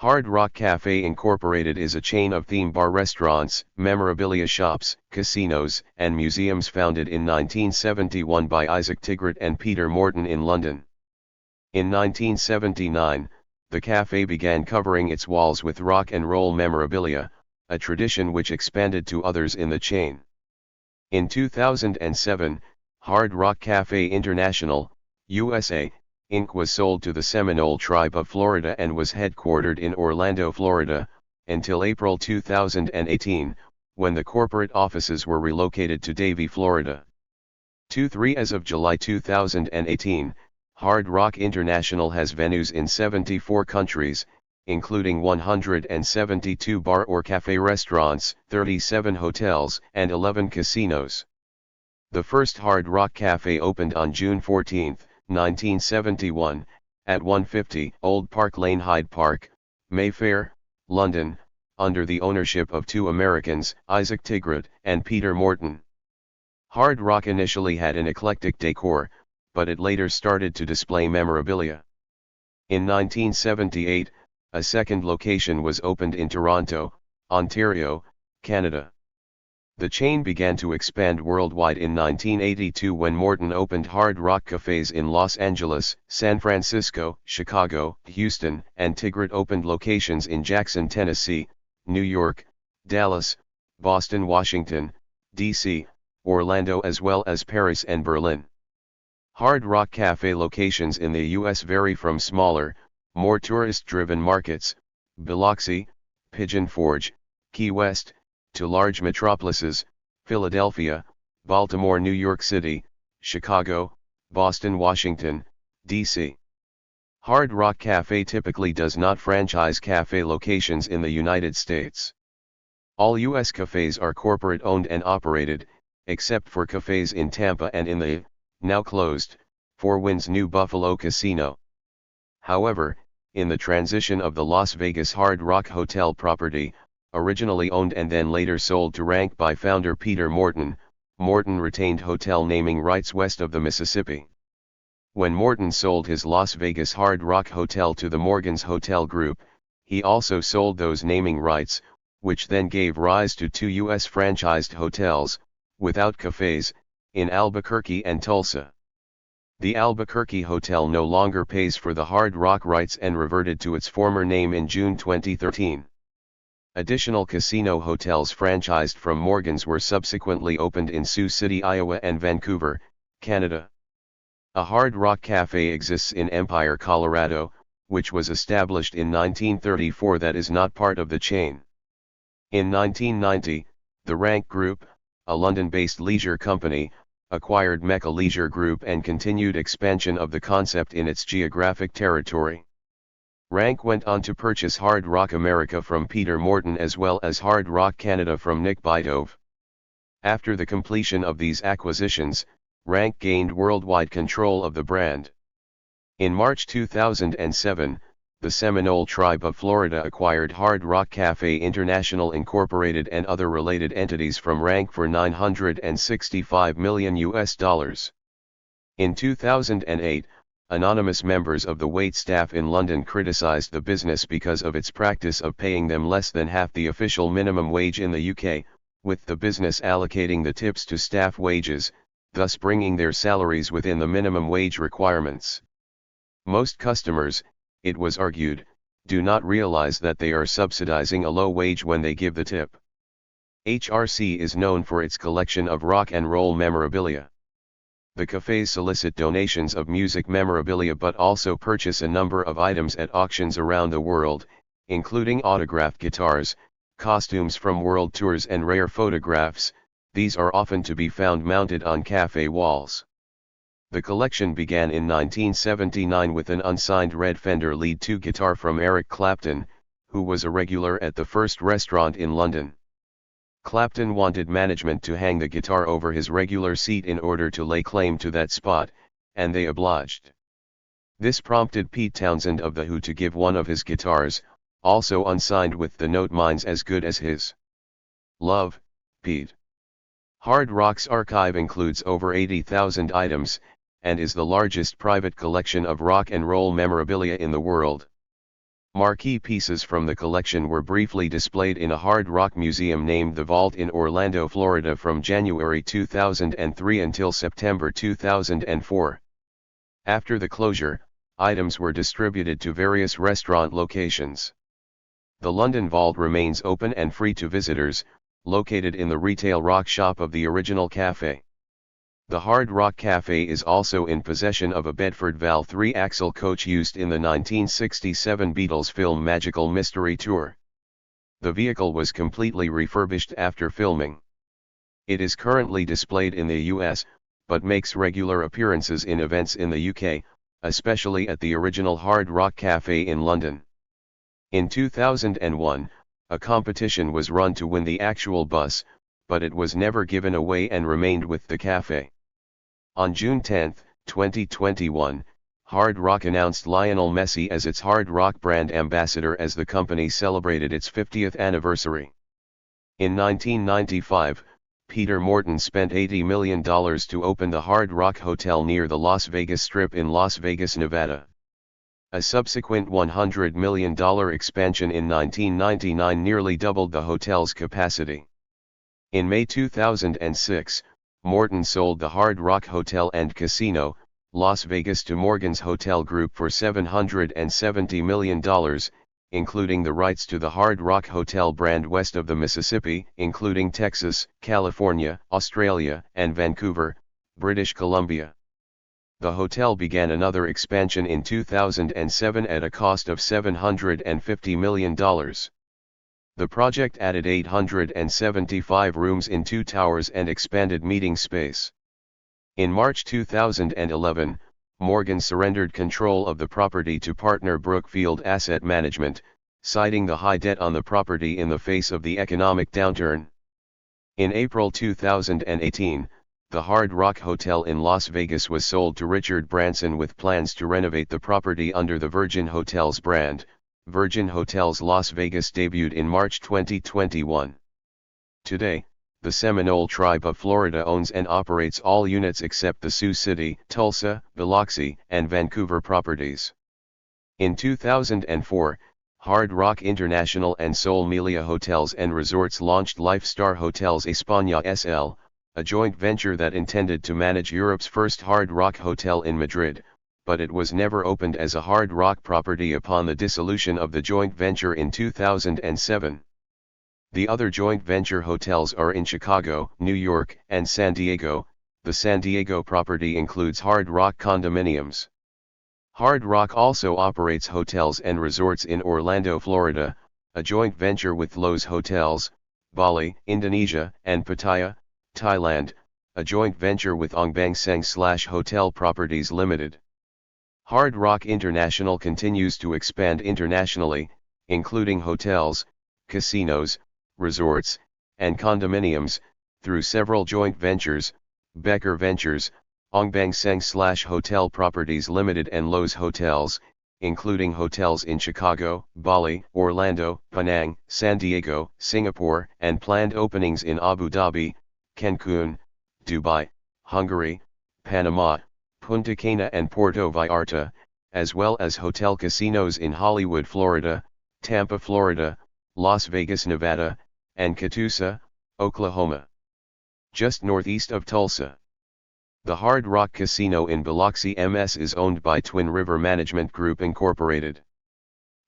Hard Rock Cafe Incorporated is a chain of theme bar restaurants, memorabilia shops, casinos, and museums founded in 1971 by Isaac Tigrett and Peter Morton in London. In 1979, the cafe began covering its walls with rock and roll memorabilia, a tradition which expanded to others in the chain. In 2007, Hard Rock Cafe International, USA, Inc. was sold to the Seminole Tribe of Florida and was headquartered in Orlando, Florida, until April 2018, when the corporate offices were relocated to Davie, Florida. 2-3 As of July 2018, Hard Rock International has venues in 74 countries, including 172 bar or cafe restaurants, 37 hotels, and 11 casinos. The first Hard Rock Cafe opened on June 14, 1971, at 150 Old Park Lane, Hyde Park, Mayfair, London, under the ownership of two Americans, Isaac Tigrett and Peter Morton. Hard Rock initially had an eclectic decor, but it later started to display memorabilia. In 1978, a second location was opened in Toronto, Ontario, Canada. The chain began to expand worldwide in 1982 when Morton opened Hard Rock cafes in Los Angeles, San Francisco, Chicago, Houston, and Tigrett opened locations in Jackson, Tennessee, New York, Dallas, Boston, Washington, D.C., Orlando, as well as Paris and Berlin. Hard Rock Cafe locations in the U.S. vary from smaller, more tourist-driven markets, Biloxi, Pigeon Forge, Key West, to large metropolises, Philadelphia, Baltimore, New York City, Chicago, Boston, Washington, D.C. Hard Rock Cafe typically does not franchise cafe locations in the United States. All U.S. cafes are corporate-owned and operated, except for cafes in Tampa and in the, now closed, Four Winds New Buffalo Casino. However, in the transition of the Las Vegas Hard Rock Hotel property, originally owned and then later sold to Rank by founder Peter Morton, Morton retained hotel naming rights west of the Mississippi. When Morton sold his Las Vegas Hard Rock Hotel to the Morgan's Hotel Group, he also sold those naming rights, which then gave rise to two U.S. franchised hotels, without cafes, in Albuquerque and Tulsa. The Albuquerque Hotel no longer pays for the Hard Rock rights and reverted to its former name in June 2013. Additional casino hotels franchised from Morgan's were subsequently opened in Sioux City, Iowa and Vancouver, Canada. A Hard Rock Cafe exists in Empire, Colorado, which was established in 1934 that is not part of the chain. In 1990, the Rank Group, a London-based leisure company, acquired Mecca Leisure Group and continued expansion of the concept in its geographic territory. Rank went on to purchase Hard Rock America from Peter Morton as well as Hard Rock Canada from Nick Bydove. After the completion of these acquisitions, Rank gained worldwide control of the brand. In March 2007, the Seminole Tribe of Florida acquired Hard Rock Cafe International Incorporated and other related entities from Rank for $965 million. In 2008, anonymous members of the waitstaff in London criticized the business because of its practice of paying them less than half the official minimum wage in the UK, with the business allocating the tips to staff wages, thus bringing their salaries within the minimum wage requirements. Most customers, it was argued, do not realize that they are subsidizing a low wage when they give the tip. HRC is known for its collection of rock and roll memorabilia. The cafes solicit donations of music memorabilia but also purchase a number of items at auctions around the world, including autographed guitars, costumes from world tours and rare photographs. These are often to be found mounted on cafe walls. The collection began in 1979 with an unsigned red Fender Lead 2 guitar from Eric Clapton, who was a regular at the first restaurant in London. Clapton wanted management to hang the guitar over his regular seat in order to lay claim to that spot, and they obliged. This prompted Pete Townsend of The Who to give one of his guitars, also unsigned with the note "Mine's as good as his. Love, Pete." Hard Rock's archive includes over 80,000 items, and is the largest private collection of rock and roll memorabilia in the world. Marquee pieces from the collection were briefly displayed in a hard rock museum named The Vault in Orlando, Florida from January 2003 until September 2004. After the closure, items were distributed to various restaurant locations. The London Vault remains open and free to visitors, located in the retail rock shop of the original cafe. The Hard Rock Cafe is also in possession of a Bedford Val 3-axle coach used in the 1967 Beatles film Magical Mystery Tour. The vehicle was completely refurbished after filming. It is currently displayed in the US, but makes regular appearances in events in the UK, especially at the original Hard Rock Cafe in London. In 2001, a competition was run to win the actual bus, but it was never given away and remained with the cafe. On June 10, 2021, Hard Rock announced Lionel Messi as its Hard Rock brand ambassador as the company celebrated its 50th anniversary. In 1995, Peter Morton spent $80 million to open the Hard Rock Hotel near the Las Vegas Strip in Las Vegas, Nevada. A subsequent $100 million expansion in 1999 nearly doubled the hotel's capacity. In May 2006, Morton sold the Hard Rock Hotel and Casino, Las Vegas to Morgan's Hotel Group for $770 million, including the rights to the Hard Rock Hotel brand west of the Mississippi, including Texas, California, Australia, and Vancouver, British Columbia. The hotel began another expansion in 2007 at a cost of $750 million. The project added 875 rooms in 2 towers and expanded meeting space. In March 2011, Morgan surrendered control of the property to partner Brookfield Asset Management, citing the high debt on the property in the face of the economic downturn. In April 2018, the Hard Rock Hotel in Las Vegas was sold to Richard Branson with plans to renovate the property under the Virgin Hotels brand. Virgin Hotels Las Vegas debuted in March 2021. Today, the Seminole Tribe of Florida owns and operates all units except the Sioux City, Tulsa, Biloxi, and Vancouver properties. In 2004, Hard Rock International and Sol Melia Hotels and Resorts launched Lifestar Hotels España SL, a joint venture that intended to manage Europe's first Hard Rock hotel in Madrid, but it was never opened as a Hard Rock property upon the dissolution of the joint venture in 2007. The other joint venture hotels are in Chicago, New York, and San Diego. The San Diego property includes Hard Rock condominiums. Hard Rock also operates hotels and resorts in Orlando, Florida, a joint venture with Loews Hotels, Bali, Indonesia, and Pattaya, Thailand, a joint venture with Ongbang Seng/Hotel Properties Limited. Hard Rock International continues to expand internationally, including hotels, casinos, resorts, and condominiums, through several joint ventures, Becker Ventures, Ongbang Seng/Hotel Properties Limited and Loews Hotels, including hotels in Chicago, Bali, Orlando, Penang, San Diego, Singapore, and planned openings in Abu Dhabi, Cancun, Dubai, Hungary, Panama, Punta Cana and Puerto Vallarta, as well as hotel casinos in Hollywood, Florida, Tampa, Florida, Las Vegas, Nevada, and Catoosa, Oklahoma. Just northeast of Tulsa. The Hard Rock Casino in Biloxi, MS is owned by Twin River Management Group Incorporated.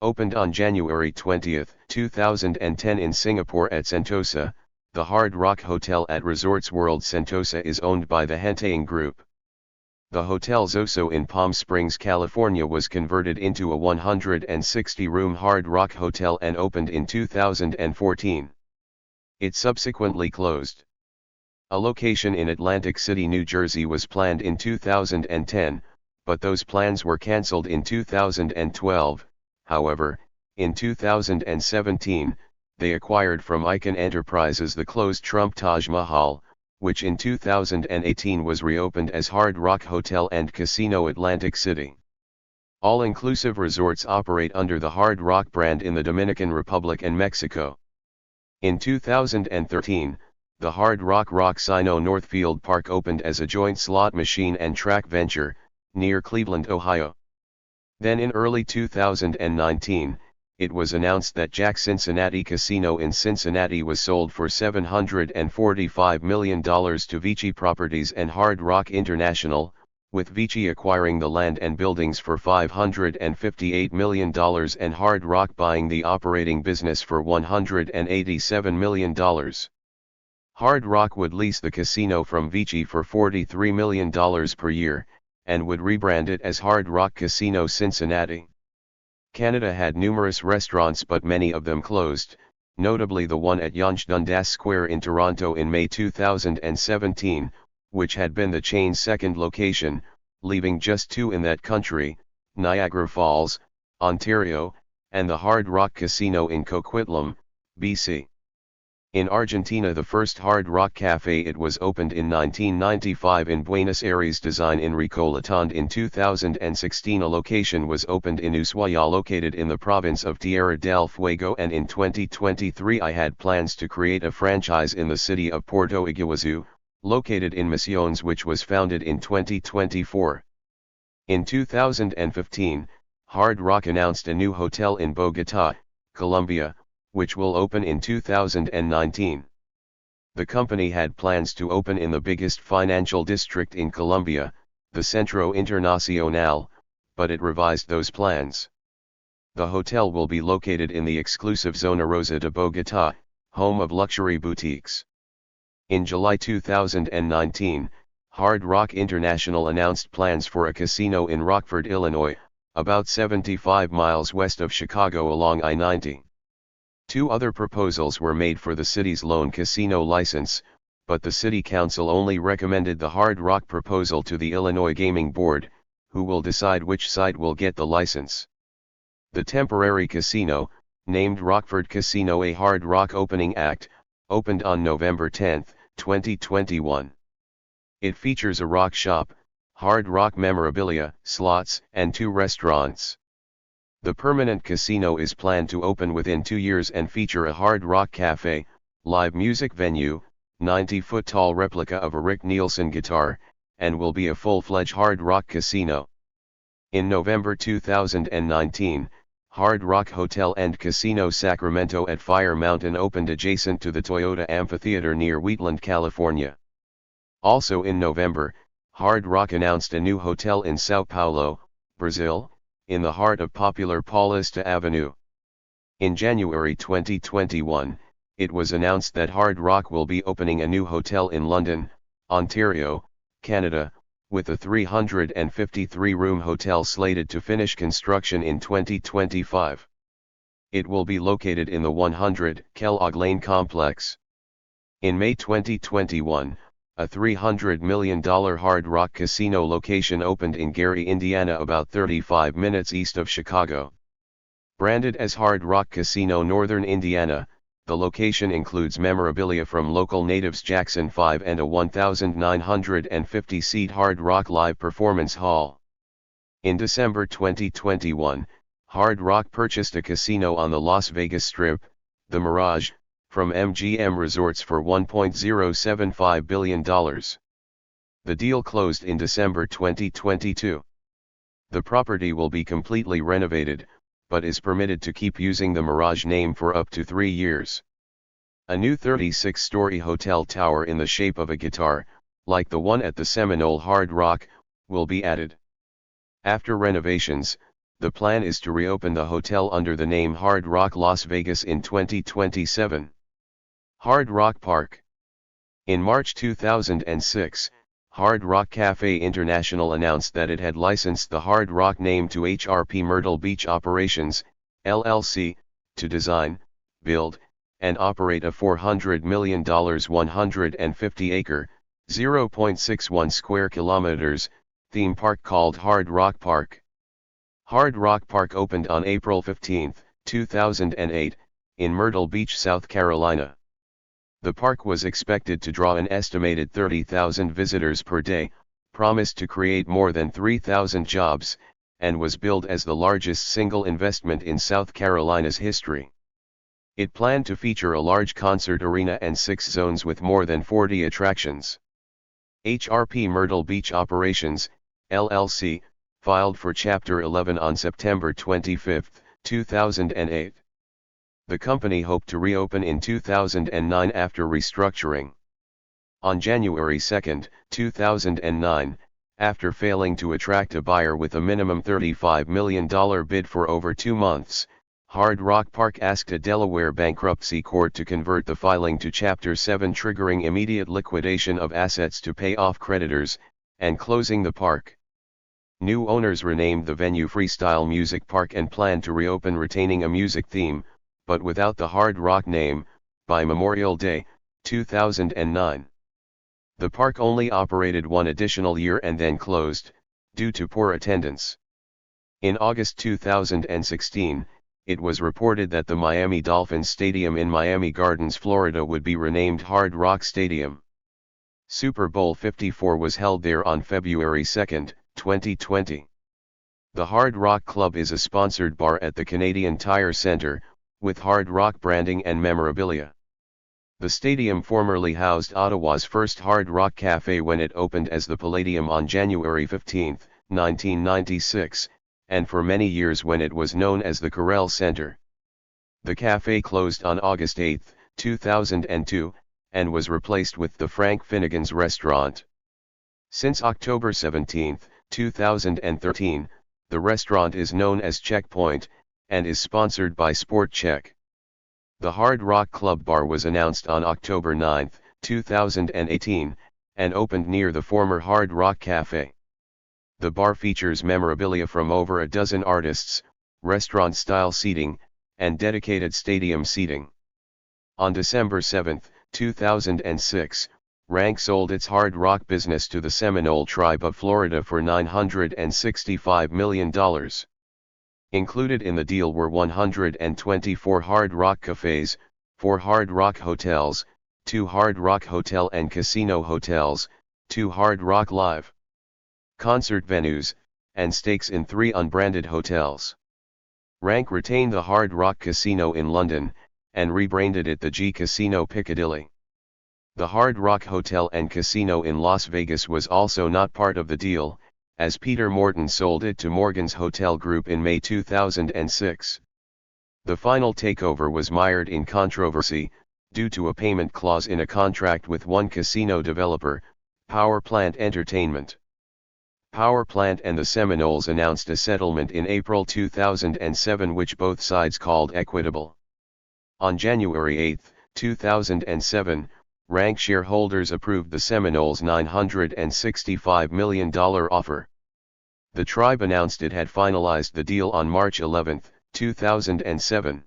Opened on January 20, 2010 in Singapore at Sentosa, the Hard Rock Hotel at Resorts World Sentosa is owned by the Hentaing Group. The Hotel Zoso in Palm Springs, California was converted into a 160-room Hard Rock Hotel and opened in 2014. It subsequently closed. A location in Atlantic City, New Jersey was planned in 2010, but those plans were cancelled in 2012. However, in 2017, they acquired from Icon Enterprises the closed Trump Taj Mahal, which in 2018 was reopened as Hard Rock Hotel and Casino Atlantic City. All-inclusive resorts operate under the Hard Rock brand in the Dominican Republic and Mexico. In 2013, the Hard Rock Rock-Sino Northfield Park opened as a joint slot machine and track venture, near Cleveland, Ohio. Then in early 2019, it was announced that Jack Cincinnati Casino in Cincinnati was sold for $745 million to Vici Properties and Hard Rock International, with Vici acquiring the land and buildings for $558 million and Hard Rock buying the operating business for $187 million. Hard Rock would lease the casino from Vici for $43 million per year, and would rebrand it as Hard Rock Casino Cincinnati. Canada had numerous restaurants, but many of them closed, notably the one at Yonge Dundas Square in Toronto in May 2017, which had been the chain's second location, leaving just two in that country, Niagara Falls, Ontario, and the Hard Rock Casino in Coquitlam, BC. In Argentina, the first Hard Rock Café it was opened in 1995 in Buenos Aires. Design in Recolletond. In 2016 a location was opened in Ushuaia located in the province of Tierra del Fuego, and in 2023 I had plans to create a franchise in the city of Porto Iguazu, located in Misiones, which was founded in 2024. In 2015, Hard Rock announced a new hotel in Bogotá, Colombia, which will open in 2019. The company had plans to open in the biggest financial district in Colombia, the Centro Internacional, but it revised those plans. The hotel will be located in the exclusive Zona Rosa de Bogotá, home of luxury boutiques. In July 2019, Hard Rock International announced plans for a casino in Rockford, Illinois, about 75 miles west of Chicago along I-90. Two other proposals were made for the city's lone casino license, but the city council only recommended the Hard Rock proposal to the Illinois Gaming Board, who will decide which site will get the license. The temporary casino, named Rockford Casino, a Hard Rock opening act, opened on November 10, 2021. It features a rock shop, Hard Rock memorabilia, slots, and two restaurants. The permanent casino is planned to open within 2 years and feature a Hard Rock cafe, live music venue, 90-foot-tall replica of a Rick Nielsen guitar, and will be a full-fledged Hard Rock casino. In November 2019, Hard Rock Hotel and Casino Sacramento at Fire Mountain opened adjacent to the Toyota Amphitheater near Wheatland, California. Also in November, Hard Rock announced a new hotel in São Paulo, Brazil, in the heart of popular Paulista Avenue. In January 2021, it was announced that Hard Rock will be opening a new hotel in London, Ontario, Canada, with a 353-room hotel slated to finish construction in 2025. It will be located in the 100 Kellogg Lane complex. In May 2021, a $300 million Hard Rock casino location opened in Gary, Indiana, about 35 minutes east of Chicago. Branded as Hard Rock Casino Northern Indiana, the location includes memorabilia from local natives, Jackson 5, and a 1,950-seat Hard Rock live performance hall. In December 2021, Hard Rock purchased a casino on the Las Vegas Strip, the Mirage, from MGM Resorts for $1.075 billion. The deal closed in December 2022. The property will be completely renovated, but is permitted to keep using the Mirage name for up to 3 years. A new 36-story hotel tower in the shape of a guitar, like the one at the Seminole Hard Rock, will be added. After renovations, the plan is to reopen the hotel under the name Hard Rock Las Vegas in 2027. Hard Rock Park. In March 2006, Hard Rock Cafe International announced that it had licensed the Hard Rock name to HRP Myrtle Beach Operations, LLC, to design, build, and operate a $400 million 150-acre, 0.61 square kilometers, theme park called Hard Rock Park. Hard Rock Park opened on April 15, 2008, in Myrtle Beach, South Carolina. The park was expected to draw an estimated 30,000 visitors per day, promised to create more than 3,000 jobs, and was billed as the largest single investment in South Carolina's history. It planned to feature a large concert arena and 6 zones with more than 40 attractions. HRP Myrtle Beach Operations, LLC, filed for Chapter 11 on September 25, 2008. The company hoped to reopen in 2009 after restructuring. On January 2, 2009, after failing to attract a buyer with a minimum $35 million bid for over 2 months, Hard Rock Park asked a Delaware bankruptcy court to convert the filing to Chapter 7, triggering immediate liquidation of assets to pay off creditors, and closing the park. New owners renamed the venue Freestyle Music Park and planned to reopen retaining a music theme, but without the Hard Rock name, by Memorial Day, 2009. The park only operated one additional year and then closed, due to poor attendance. In August 2016, it was reported that the Miami Dolphins Stadium in Miami Gardens, Florida would be renamed Hard Rock Stadium. Super Bowl 54 was held there on February 2, 2020. The Hard Rock Club is a sponsored bar at the Canadian Tire Centre, with Hard Rock branding and memorabilia. The stadium formerly housed Ottawa's first Hard Rock Café when it opened as the Palladium on January 15, 1996, and for many years when it was known as the Corel Center. The café closed on August 8, 2002, and was replaced with the Frank Finnegan's Restaurant. Since October 17, 2013, the restaurant is known as Checkpoint, and is sponsored by Sport Check. The Hard Rock Club Bar was announced on October 9, 2018, and opened near the former Hard Rock Café. The bar features memorabilia from over a dozen artists, restaurant-style seating, and dedicated stadium seating. On December 7, 2006, Rank sold its Hard Rock business to the Seminole Tribe of Florida for $965 million. Included in the deal were 124 Hard Rock cafes, 4 Hard Rock hotels, 2 Hard Rock hotel and casino hotels, 2 Hard Rock live concert venues, and stakes in 3 unbranded hotels. Rank retained the Hard Rock Casino in London, and rebranded it the G Casino Piccadilly. The Hard Rock Hotel and Casino in Las Vegas was also not part of the deal, as Peter Morton sold it to Morgan's Hotel Group in May 2006. The final takeover was mired in controversy, due to a payment clause in a contract with one casino developer, Power Plant Entertainment. Power Plant and the Seminoles announced a settlement in April 2007 which both sides called equitable. On January 8, 2007, Rank shareholders approved the Seminoles' $965 million offer. The tribe announced it had finalized the deal on March 11, 2007.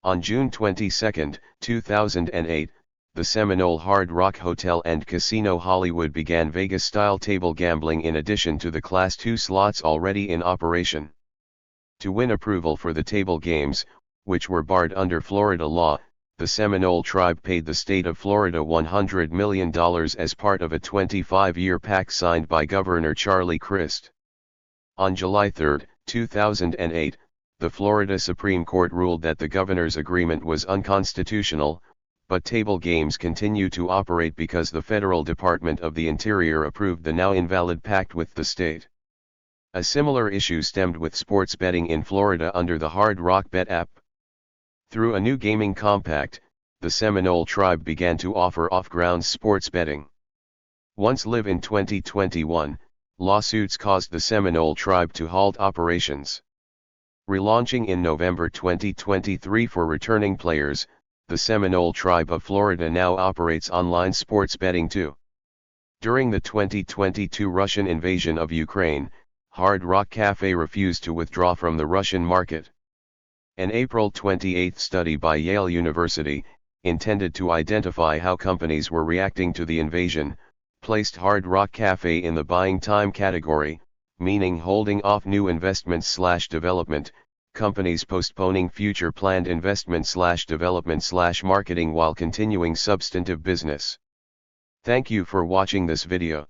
On June 22, 2008, the Seminole Hard Rock Hotel and Casino Hollywood began Vegas-style table gambling in addition to the Class II slots already in operation. To win approval for the table games, which were barred under Florida law, the Seminole tribe paid the state of Florida $100 million as part of a 25-year pact signed by Governor Charlie Crist. On July 3, 2008, the Florida Supreme Court ruled that the governor's agreement was unconstitutional, but table games continue to operate because the Federal Department of the Interior approved the now invalid pact with the state. A similar issue stemmed with sports betting in Florida under the Hard Rock Bet app. Through a new gaming compact, the Seminole tribe began to offer off-grounds sports betting. Once live in 2021, lawsuits caused the Seminole tribe to halt operations. Relaunching in November 2023 for returning players, the Seminole Tribe of Florida now operates online sports betting too. During the 2022 Russian invasion of Ukraine, Hard Rock Café refused to withdraw from the Russian market. An April 28 study by Yale University, intended to identify how companies were reacting to the invasion, placed Hard Rock Café in the buying time category, meaning holding off new investment/development, companies postponing future planned investment/development/marketing while continuing substantive business. Thank you for watching this video.